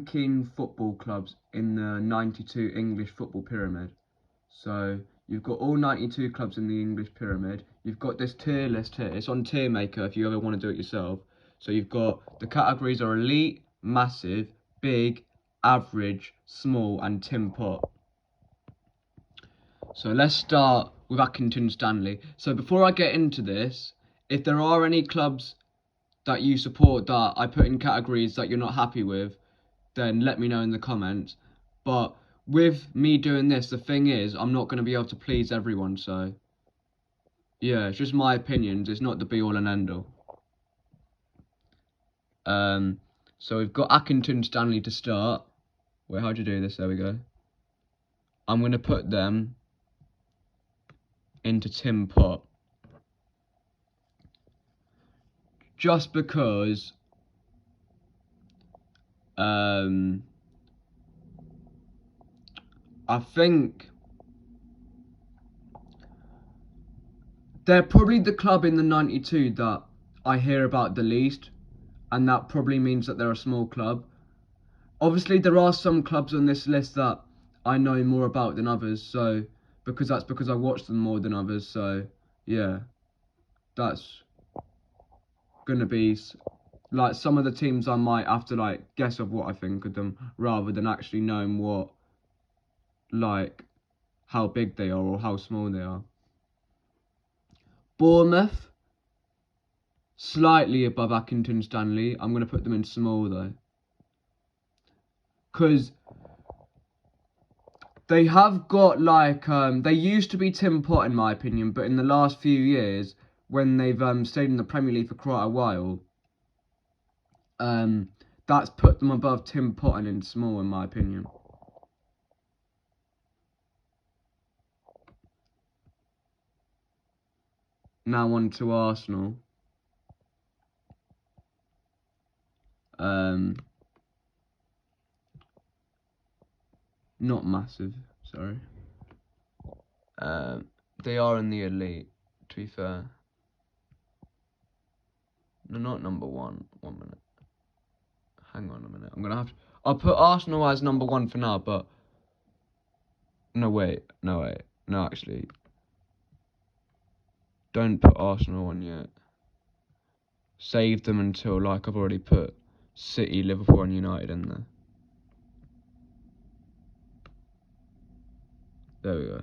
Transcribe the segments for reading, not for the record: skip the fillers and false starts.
Ranking football clubs in the 92 English football pyramid. So you've got all 92 clubs in the English pyramid. You've got this tier list here. It's on Tier Maker if you ever want to do it yourself. So you've got the categories are elite, massive, big, average, small, and Tim Pot. So let's start with Accrington Stanley. So before I get into this, if there are any clubs that you support that I put in categories that you're not happy with, then let me know in the comments. But with me doing this, the thing is, I'm not going to be able to please everyone, so yeah, it's just my opinions, it's not the be all and end all. So we've got Accrington Stanley to start. Wait, how'd you do this? There we go. I'm going to put them into Tim Pot. Just because I think they're probably the club in the 92 that I hear about the least, and that probably means that they're a small club. Obviously, there are some clubs on this list that I know more about than others, so because I watch them more than others, so yeah, that's gonna be like some of the teams I might have to like guess of what I think of them rather than actually knowing what, like, how big they are or how small they are. Bournemouth, slightly above Accrington Stanley. I'm going to put them in small though, because they have got like they used to be Tim Pot in my opinion, but in the last few years when they've stayed in the Premier League for quite a while, that's put them above Tim Pot and in small in my opinion. Now on to Arsenal. Not massive, sorry. They are in the elite, to be fair. No, not number one. 1 minute. Hang on a minute. I'm gonna have to. I'll put Arsenal as number one for now, but no wait, no actually, don't put Arsenal on yet. Save them until like I've already put City, Liverpool, and United in there. There we go.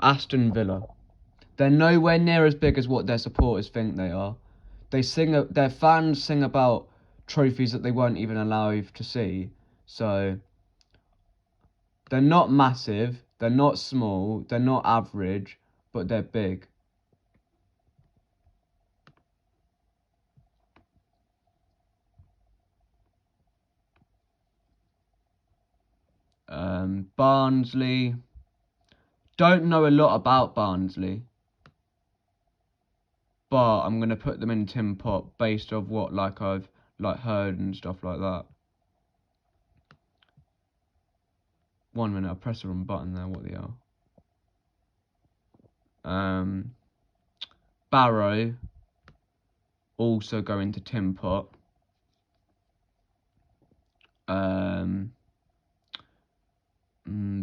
Aston Villa. They're nowhere near as big as what their supporters think they are. Their fans sing about trophies that they weren't even allowed to see. So they're not massive, they're not small, they're not average, but they're big. Barnsley. Don't know a lot about Barnsley, but I'm gonna put them in Tim Pot based off what I've heard and stuff like that. 1 minute, I pressed the wrong button there. What the hell? Barrow also go into Tim Pot.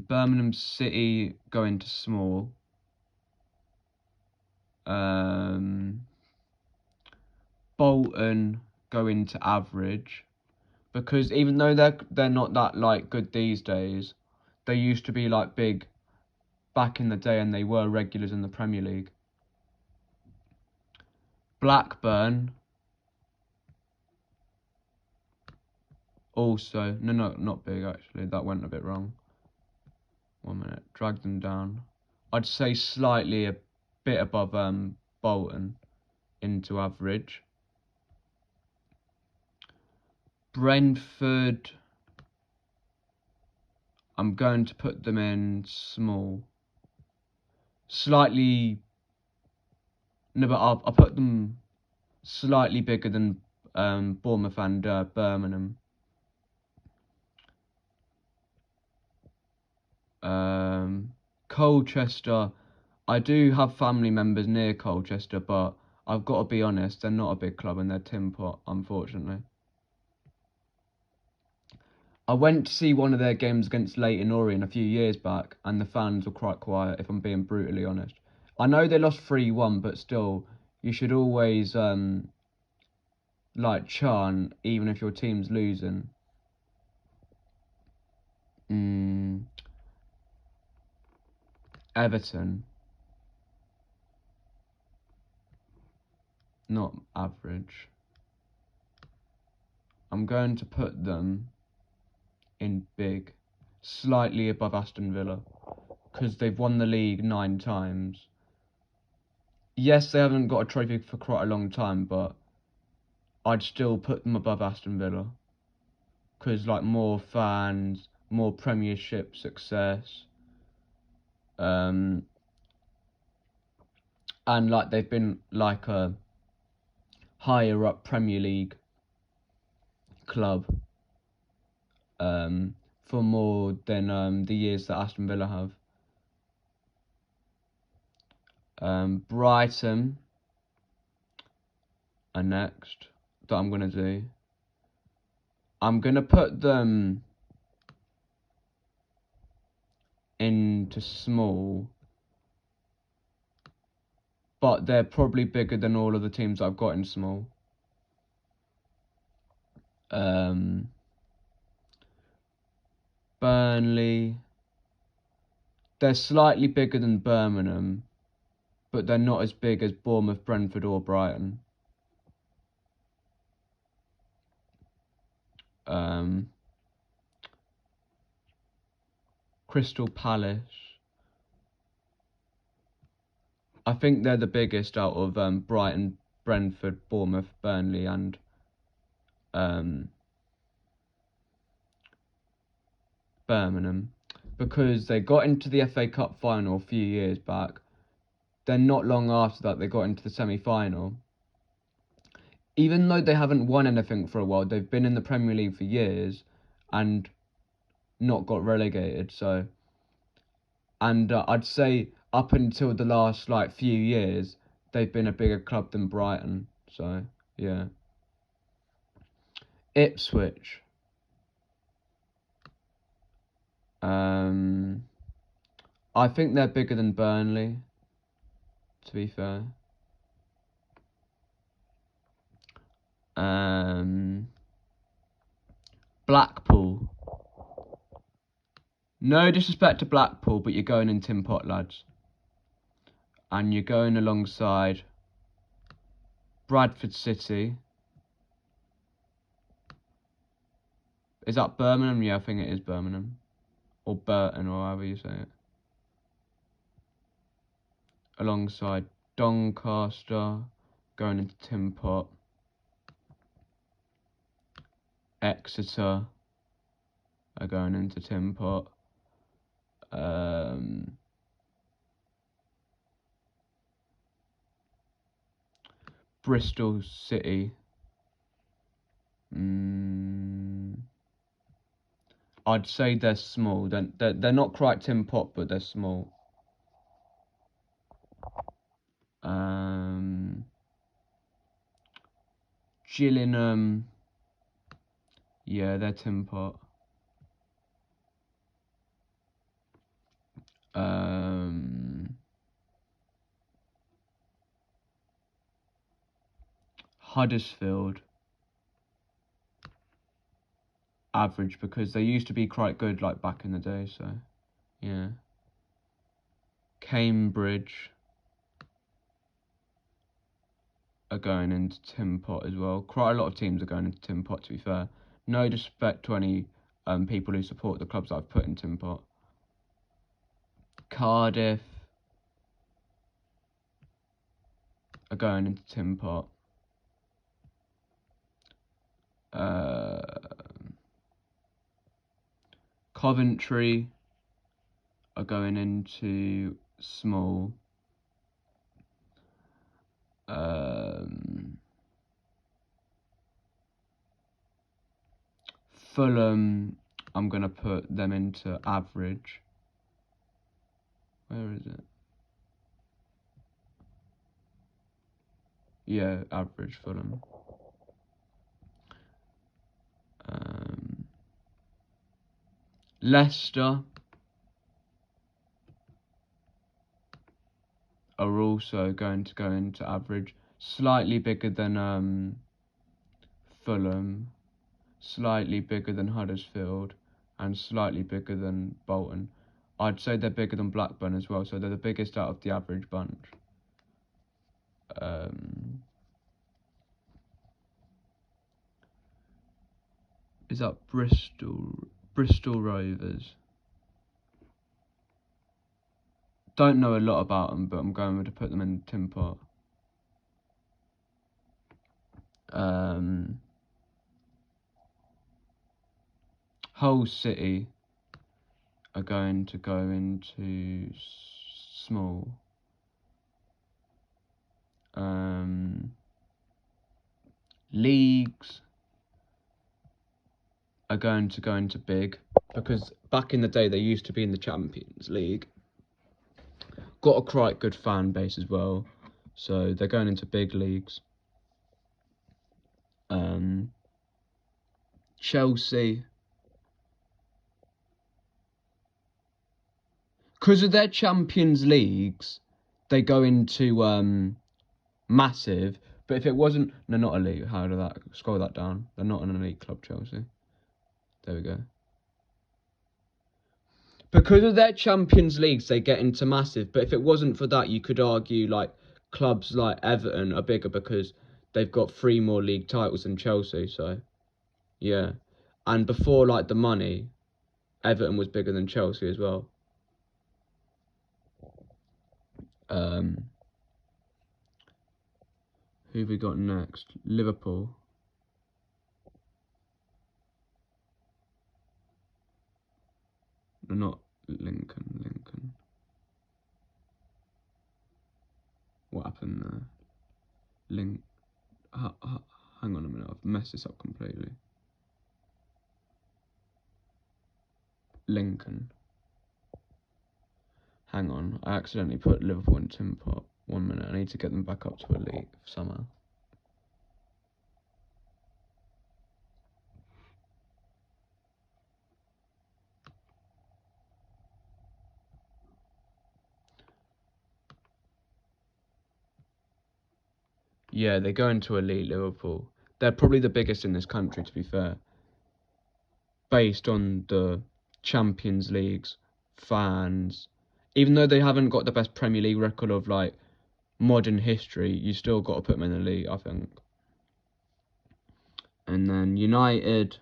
Birmingham City go into small. Bolton go into average, because even though they're not that good these days, they used to be big back in the day and they were regulars in the Premier League. Blackburn also, no, not big actually, that went a bit wrong. 1 minute, drag them down. I'd say slightly a bit above Bolton into average. Brentford, I'm going to put them in small. Slightly, no, but I'll put them slightly bigger than Bournemouth and Birmingham. Colchester, I do have family members near Colchester, but I've got to be honest, they're not a big club and they're tin pot, unfortunately. I went to see one of their games against Leyton Orient a few years back, and the fans were quite quiet, if I'm being brutally honest. I know they lost 3-1, but still, you should always like chant even if your team's losing. Everton, not average. I'm going to put them in big, slightly above Aston Villa, because they've won the league 9 times. Yes, they haven't got a trophy for quite a long time, but I'd still put them above Aston Villa, because like more fans, more Premiership success, and like they've been like a higher up Premier League club for more than the years that Aston Villa have. Brighton are next that I'm going to do. I'm going to put them into small, but they're probably bigger than all of the teams I've got in small. Burnley, they're slightly bigger than Birmingham, but they're not as big as Bournemouth, Brentford or Brighton. Crystal Palace, I think they're the biggest out of Brighton, Brentford, Bournemouth, Burnley and Birmingham, because they got into the FA Cup final a few years back. Then not long after that they got into the semi-final. Even though they haven't won anything for a while, they've been in the Premier League for years and not got relegated. So, and I'd say up until the last like few years, they've been a bigger club than Brighton. So yeah. Ipswich. I think they're bigger than Burnley, to be fair. Blackpool. No disrespect to Blackpool, but you're going in tin pot, lads. And you're going alongside Bradford City. Is that Birmingham? Yeah, I think it is Birmingham. Or Burton, or however you say it. Alongside Doncaster, going into tin pot. Exeter are going into tin pot. Bristol City. I'd say they're small. They're not quite tin pot, but they're small. Gillingham. Yeah, they're tin pot. Huddersfield. Average, because they used to be quite good like back in the day, so yeah. Cambridge are going into tin pot as well. Quite a lot of teams are going into tin pot, to be fair. No disrespect to any people who support the clubs that I've put in tin pot. Cardiff are going into tin pot. Coventry are going into small. Fulham, I'm going to put them into average. Where is it? Yeah, average Fulham. Leicester are also going to go into average. Slightly bigger than Fulham, slightly bigger than Huddersfield, and slightly bigger than Bolton. I'd say they're bigger than Blackburn as well, so they're the biggest out of the average bunch. Is that Bristol Rovers? Don't know a lot about them, but I'm going to put them in the tin pot. Hull City are going to go into small. Leagues are going to go into big, because back in the day they used to be in the Champions League. Got a quite good fan base as well, so they're going into big leagues. Chelsea, because of their Champions Leagues, they go into massive. But if it wasn't, no, not elite. How do that? Scroll that down. They're not an elite club, Chelsea. There we go. Because of their Champions Leagues, they get into massive. But if it wasn't for that, you could argue like clubs like Everton are bigger because they've got 3 more league titles than Chelsea. So, yeah. And before like the money, Everton was bigger than Chelsea as well. Who have we got next? Liverpool. No, not Lincoln. What happened there? Hang on a minute, I've messed this up completely. Lincoln. Hang on, I accidentally put Liverpool in tin pot. 1 minute, I need to get them back up to elite somehow. Yeah, they go into elite Liverpool. They're probably the biggest in this country, to be fair. Based on the Champions Leagues, fans. Even though they haven't got the best Premier League record of like modern history, you still got to put them in the league, I think. And then United.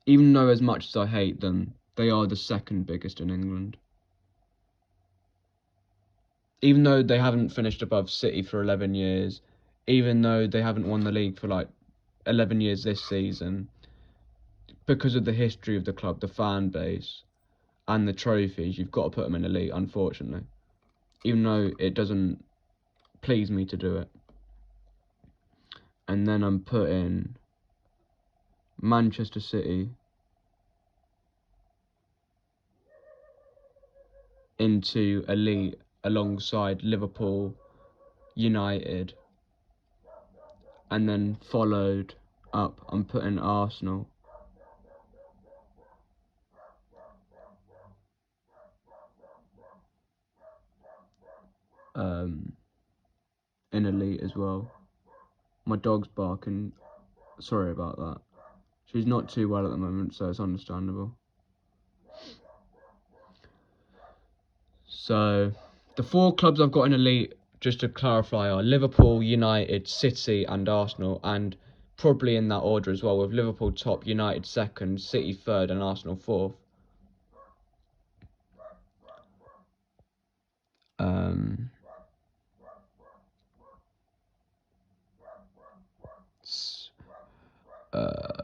Even though as much as I hate them, they are the second biggest in England. Even though they haven't finished above City for 11 years, even though they haven't won the league for like 11 years this season, because of the history of the club, the fan base, and the trophies, you've got to put them in the league, unfortunately. Even though it doesn't please me to do it. And then I'm putting Manchester City into elite alongside Liverpool, United, and then followed up, I'm putting Arsenal. In elite as well. My dog's barking. Sorry about that. She's not too well at the moment, so it's understandable. So, the 4 clubs I've got in elite, just to clarify, are Liverpool, United, City and Arsenal, and probably in that order as well, with Liverpool top, United second, City third and Arsenal fourth.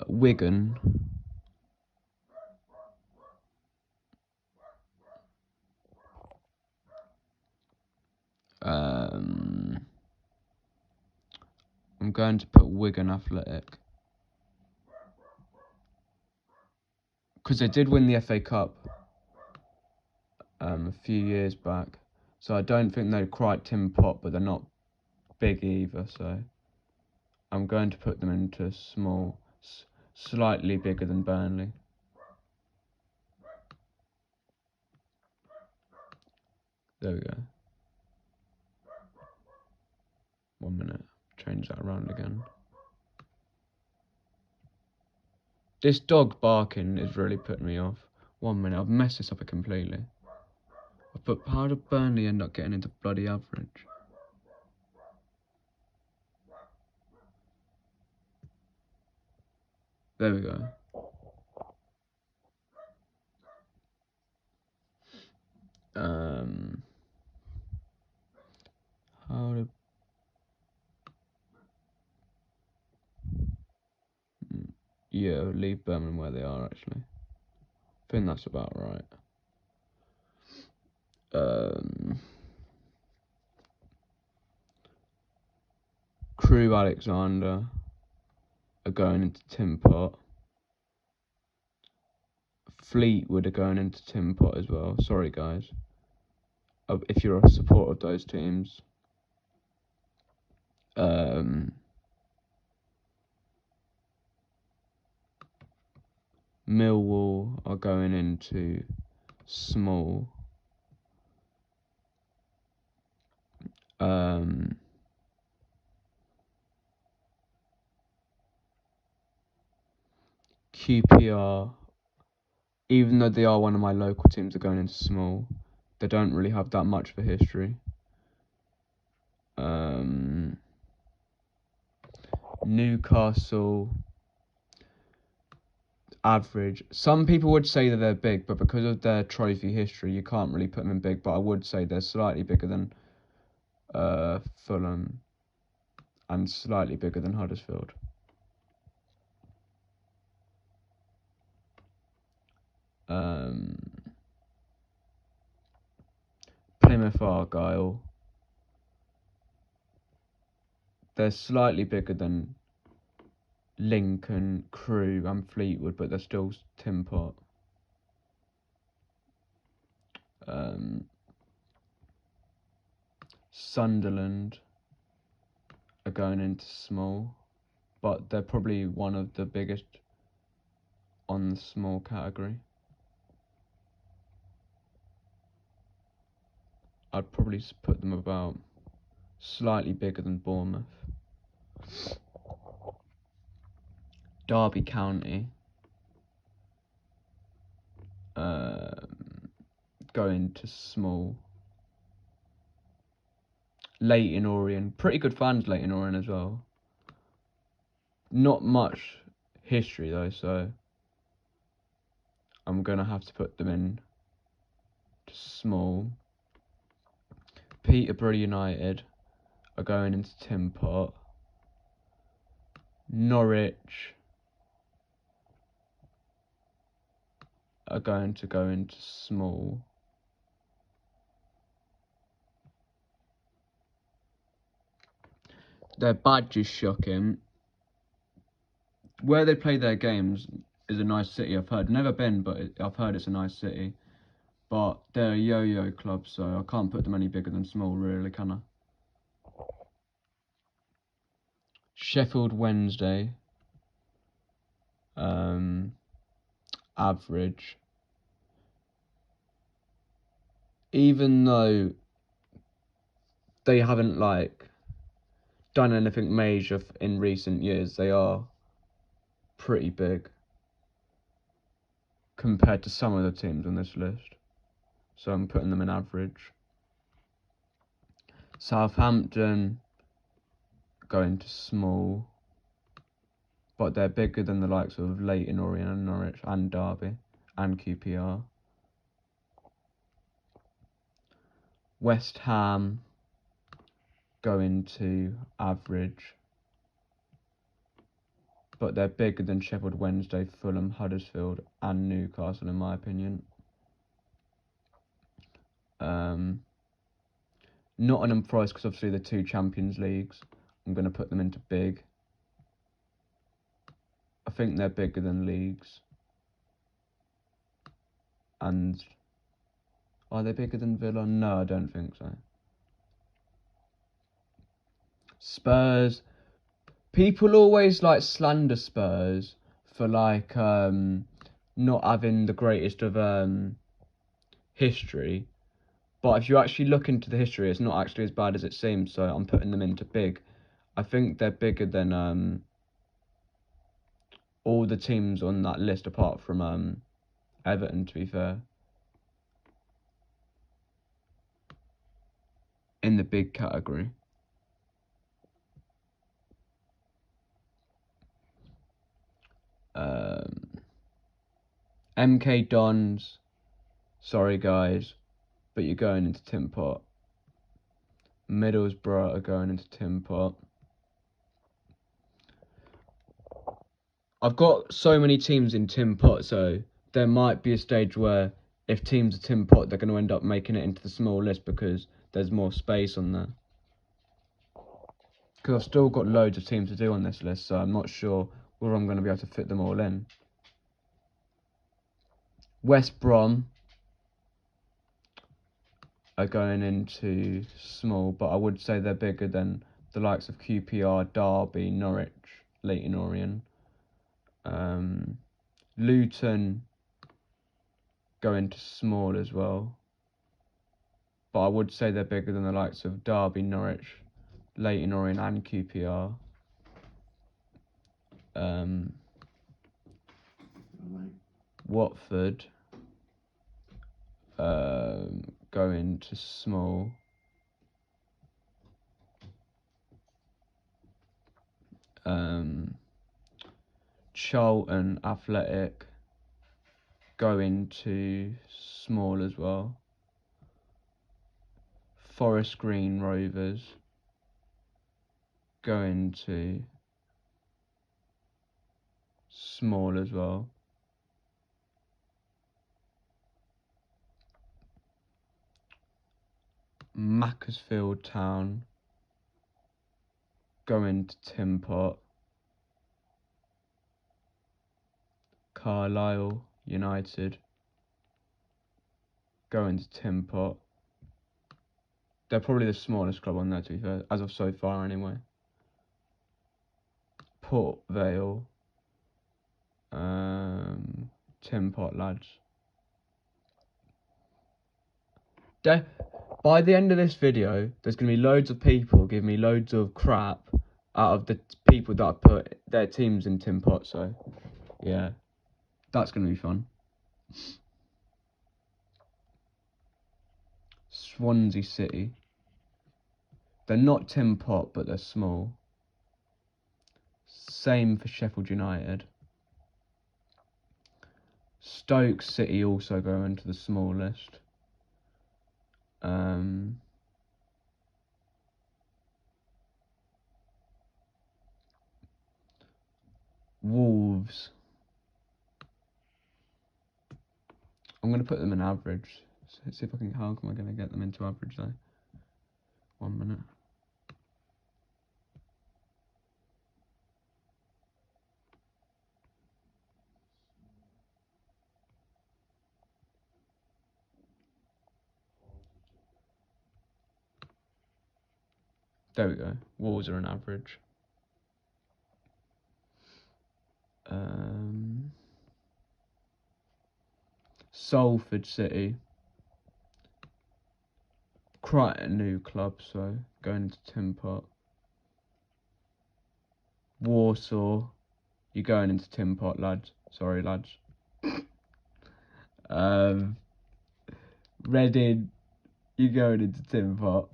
Wigan. I'm going to put Wigan Athletic. Because they did win the FA Cup. a few years back. So I don't think they're quite tin pot, but they're not big either. So I'm going to put them into small, slightly bigger than Burnley. There we go. 1 minute. Change that around again. This dog barking is really putting me off. 1 minute. I've messed this up completely. But how did Burnley end up getting into bloody average? There we go. How did... Yeah, leave Birmingham where they are, actually. I think that's about right. Crew Alexander are going into tin pot. Fleetwood are going into tin pot as well. Sorry, guys. If you're a supporter of those teams. Millwall are going into small. QPR, even though they are one of my local teams, are going into small. They don't really have that much of a history. Newcastle, average. Some people would say that they're big, but because of their trophy history, you can't really put them in big. But I would say they're slightly bigger than Fulham and slightly bigger than Huddersfield. Plymouth Argyle. They're slightly bigger than Lincoln, Crew and Fleetwood, but they're still tin pot. Sunderland are going into small, but they're probably one of the biggest on the small category. I'd probably put them about slightly bigger than Bournemouth. Derby County going to small. Leyton Orient, pretty good fans, Leyton Orient as well. Not much history though, so I'm gonna have to put them in to small. Peterborough United are going into tin pot. Norwich are going to go into small. Their badge is shocking. Where they play their games is a nice city, I've heard. Never been, but I've heard it's a nice city. But they're a yo-yo club, so I can't put them any bigger than small, really, can I? Sheffield Wednesday. Average. Even though they haven't, done anything major in recent years, they are pretty big compared to some of the teams on this list. So I'm putting them in average. Southampton going to small, but they're bigger than the likes of Leyton Orient and Norwich and Derby and QPR. West Ham going to average, but they're bigger than Sheffield Wednesday, Fulham, Huddersfield and Newcastle in my opinion. Nottingham Forest, because obviously the two Champions Leagues, I'm going to put them into big. I think they're bigger than Leagues. And Are they bigger than Villa? No, I don't think so. Spurs. People always like slander Spurs for like not having the greatest of history. But if you actually look into the history, it's not actually as bad as it seems. So I'm putting them into big. I think they're bigger than all the teams on that list apart from Everton, to be fair. In the big category. MK Dons. Sorry guys, but you're going into Tin Pot. Middlesbrough are going into Tin Pot. I've got so many teams in Tin Pot, so there might be a stage where if teams are Tin Pot, they're going to end up making it into the small list because there's more space on there. Because I've still got loads of teams to do on this list, so I'm not sure whether I'm going to be able to fit them all in. West Brom are going into small, but I would say they're bigger than the likes of QPR, Derby, Norwich, Leyton Orient. Luton go into small as well, but I would say they're bigger than the likes of Derby, Norwich, Leyton Orient and QPR. Watford go into small. Charlton Athletic go into small as well. Forest Green Rovers go into small as well. Macclesfield Town go into Tin Pot. Carlisle United go into Tin Pot. They're probably the smallest club on there, to be fair, as of so far anyway. Port Vale, Tin Pot lads. By the end of this video, there's going to be loads of people giving me loads of crap out of the people that I put their teams in Tin Pot, so yeah, that's going to be fun. Swansea City. They're not Tin Pot, but they're small. Same for Sheffield United. Stoke City also go into the small list. Wolves. I'm going to put them in average. See if I can. How am I going to get them into average though? 1 minute. There we go. Wolves are an average. Salford City. Quite a new club, so going into Tin Pot. Warsaw, you're going into Tin Pot, lads. Sorry, lads. Reading, you're going into Tin Pot.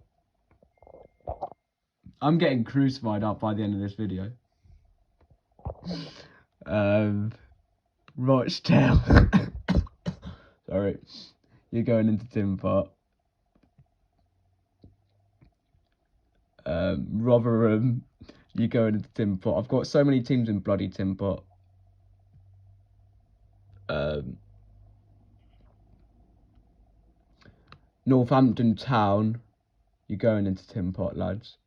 I'm getting crucified up by the end of this video. Rochdale. Sorry. You're going into Tin Pot. Rotherham, you're going into Tin Pot. I've got so many teams in bloody Tin Pot. Northampton Town, you're going into Tin Pot, lads.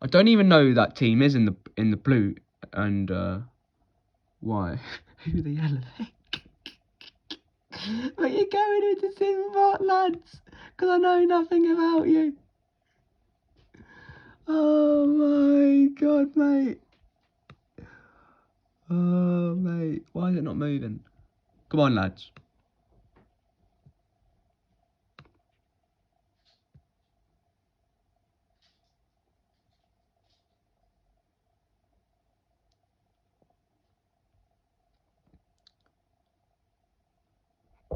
I don't even know who that team is in the blue and Why? Who the hell are they? But you're going into Tim Pot, lads, because I know nothing about you. Oh my god, mate. Oh, mate. Why is it not moving? Come on, lads.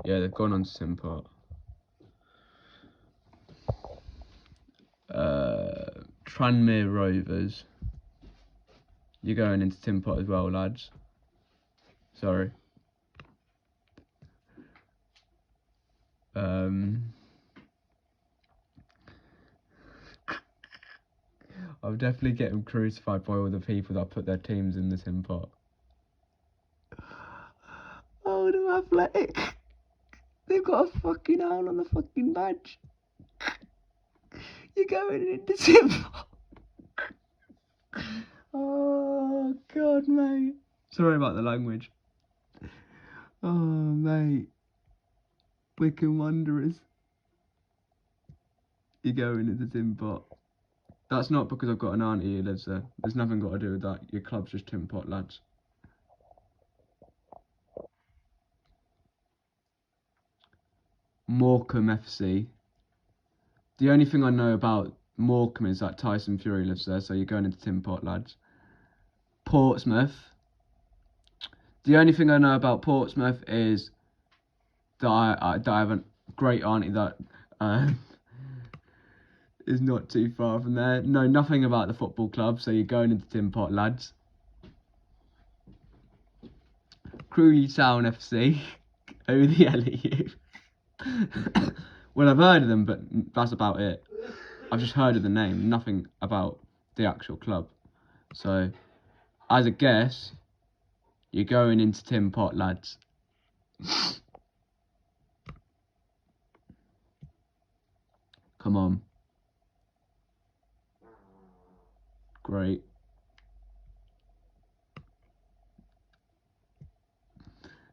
Yeah, they've gone on to Tim Pot. Tranmere Rovers. You're going into Tim Pot as well, lads. Sorry. I'm definitely getting crucified by all the people that put their teams in the Tim Pot. Oh, the Athletic. They've got a fucking owl on the fucking badge. You're going into Tim Pot. Oh, God, mate. Sorry about the language. Oh, mate. Wycombe Wanderers. You're going into Tim Pot. That's not because I've got an auntie who lives there. There's nothing got to do with that. Your club's just Tim Pot, lads. Morecambe FC. The only thing I know about Morecambe is that Tyson Fury lives there, so you're going into Tim Pot, lads. Portsmouth. The only thing I know about Portsmouth is that I have a great auntie that is not too far from there. Know nothing about the football club, so you're going into Tim Pot, lads. Crawley Town FC. Who the hell are you? Well, I've heard of them, but that's about it. I've just heard of the name, nothing about the actual club. So, as a guess, you're going into Tim Pot, lads. Come on. Great.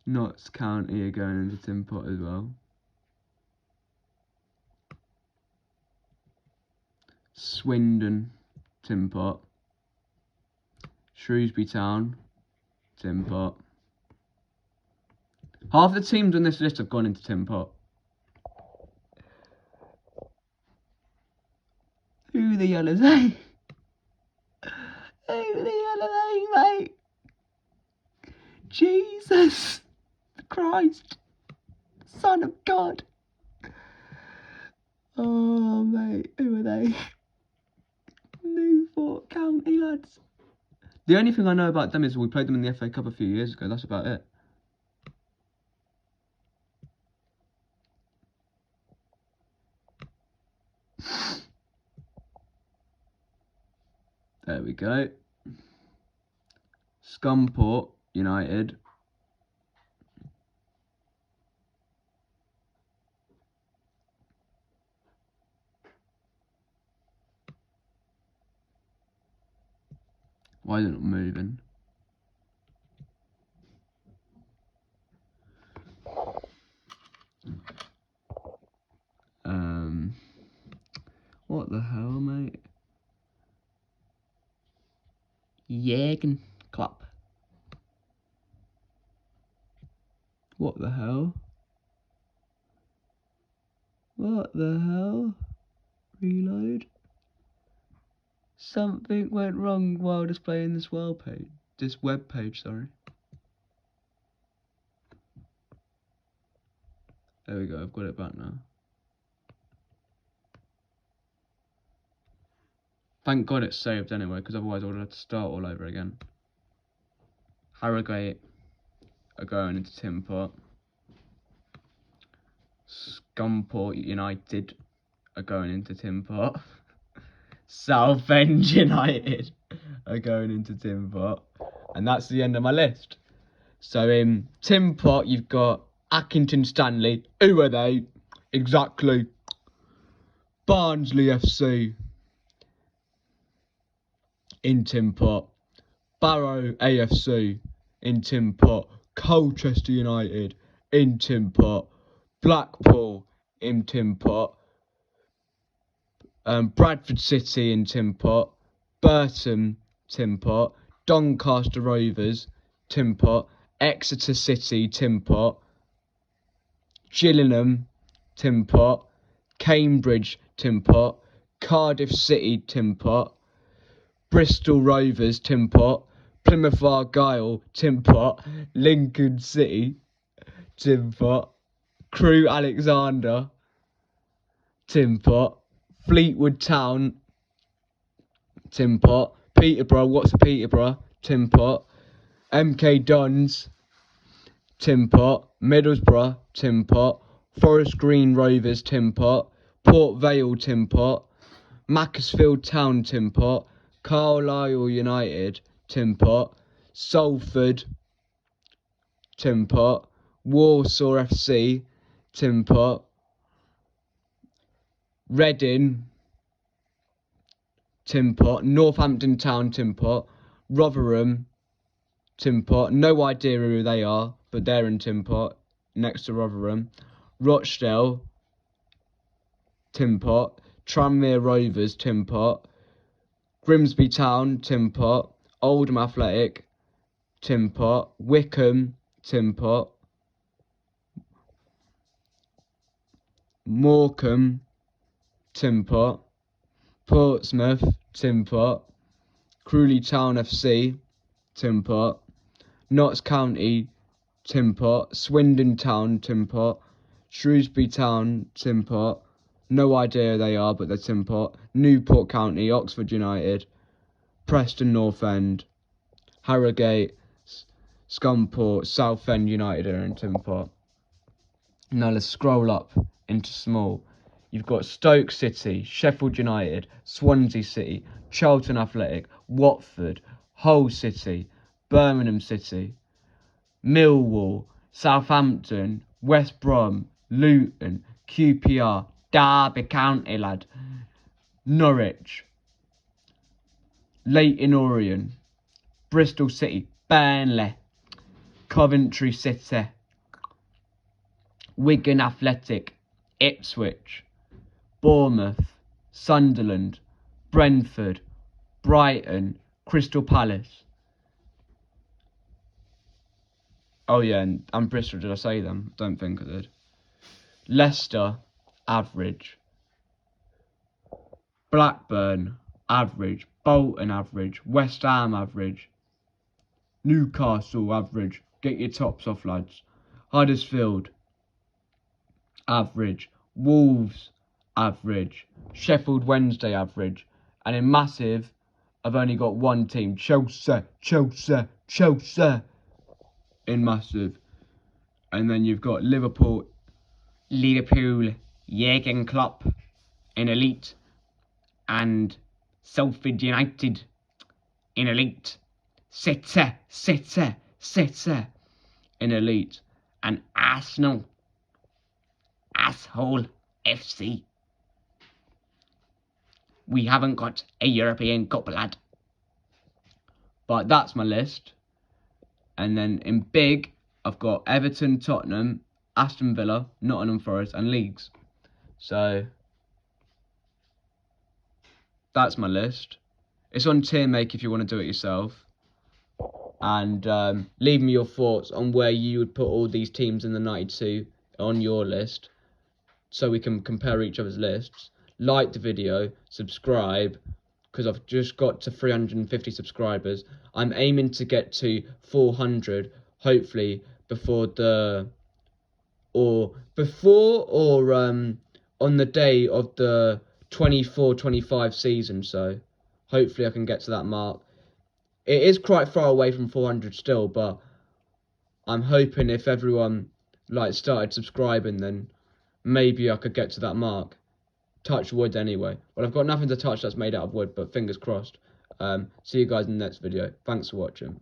Notts County are going into Tim Pot as well. Swindon, Tim Pot. Shrewsbury Town, Tim Pot. Half the teams on this list have gone into Tim Pot. Who the hell are they? Who the hell are they, mate? Jesus Christ, Son of God. Oh, mate, who are they? Newport County, lads. The only thing I know about them is we played them in the FA Cup a few years ago. That's about it. There we go. Scunthorpe United. Why is it not moving? What the hell, mate? Jürgen Klopp. What the hell? What the hell? Reload. Something went wrong while displaying this web page, sorry. There we go, I've got it back now. Thank God it's saved anyway, because otherwise I would have to start all over again. Harrogate are going into Tim Pot. Scunthorpe United are going into Tim Pot. Southend United are going into Tim Pot. And that's the end of my list. So in Tim Pot, you've got Accrington Stanley. Who are they? Exactly. Barnsley FC in Tim Pot. Barrow AFC in Tin Pot. Colchester United in Tin Pot. Blackpool in Tin Pot. Bradford City in Tin Pot. Burton Tin Pot. Doncaster Rovers Tin Pot. Exeter City Tin Pot. Gillingham Tin Pot. Cambridge Tin Pot. Cardiff City Tin Pot. Bristol Rovers Tin Pot. Plymouth Argyle Tin Pot. Lincoln City Tin Pot. Crewe Alexandra Tin Pot. Fleetwood Town Tin Pot. Peterborough, what's a Peterborough? Tin Pot. MK Dons Tin Pot. Middlesbrough Tin Pot. Forest Green Rovers Tin Pot. Port Vale Tin Pot. Macclesfield Town Tin Pot. Carlisle United Tin Pot. Salford Tin Pot. Warsaw FC Tin Pot. Reading Tin Pot. Northampton Town Tin Pot. Rotherham Tin Pot. No idea who they are, but they're in Tin Pot next to Rotherham. Rochdale Tin Pot. Tranmere Rovers Tin Pot. Grimsby Town Tin Pot. Oldham Athletic Tin Pot. Wickham Tin Pot. Morecambe Tin Pot. Portsmouth Tin Pot. Crawley Town FC Tin Pot. Notts County Tin Pot. Swindon Town Tin Pot. Shrewsbury Town Tin Pot. No idea who they are, but they're Tin Pot. Newport County, Oxford United. Preston North End. Harrogate, Scunthorpe, Southend United are in Tin Pot. Now let's scroll up into small. You've got Stoke City, Sheffield United, Swansea City, Charlton Athletic, Watford, Hull City, Birmingham City, Millwall, Southampton, West Brom, Luton, QPR, Derby County, lad, Norwich, Leyton Orient, Bristol City, Burnley, Coventry City, Wigan Athletic, Ipswich, Bournemouth, Sunderland, Brentford, Brighton, Crystal Palace. Oh yeah, and Bristol, did I say them? Don't think I did. Leicester, average. Blackburn, average. Bolton, average. West Ham, average. Newcastle, average. Get your tops off, lads. Huddersfield, average. Wolves, average. Sheffield Wednesday, average. And in massive, I've only got one team. Chelsea in massive. And then you've got Liverpool, Jurgen Klopp in elite. And Salford United in elite. City in elite. And Arsenal, asshole FC. We haven't got a European Cup, lad. But that's my list. And then in big, I've got Everton, Tottenham, Aston Villa, Nottingham Forest, and Leeds. So that's my list. It's on TierMake if you want to do it yourself. And leave me your thoughts on where you would put all these teams in the 92 on your list, so we can compare each other's lists. Like the video, subscribe, because I've just got to 350 subscribers. I'm aiming to get to 400, hopefully before on the day of the 24-25 season. So hopefully I can get to that mark. It is quite far away from 400 still, but I'm hoping if everyone started subscribing, then maybe I could get to that mark. Touch wood anyway. Well, I've got nothing to touch that's made out of wood, but fingers crossed. See you guys in the next video. Thanks for watching.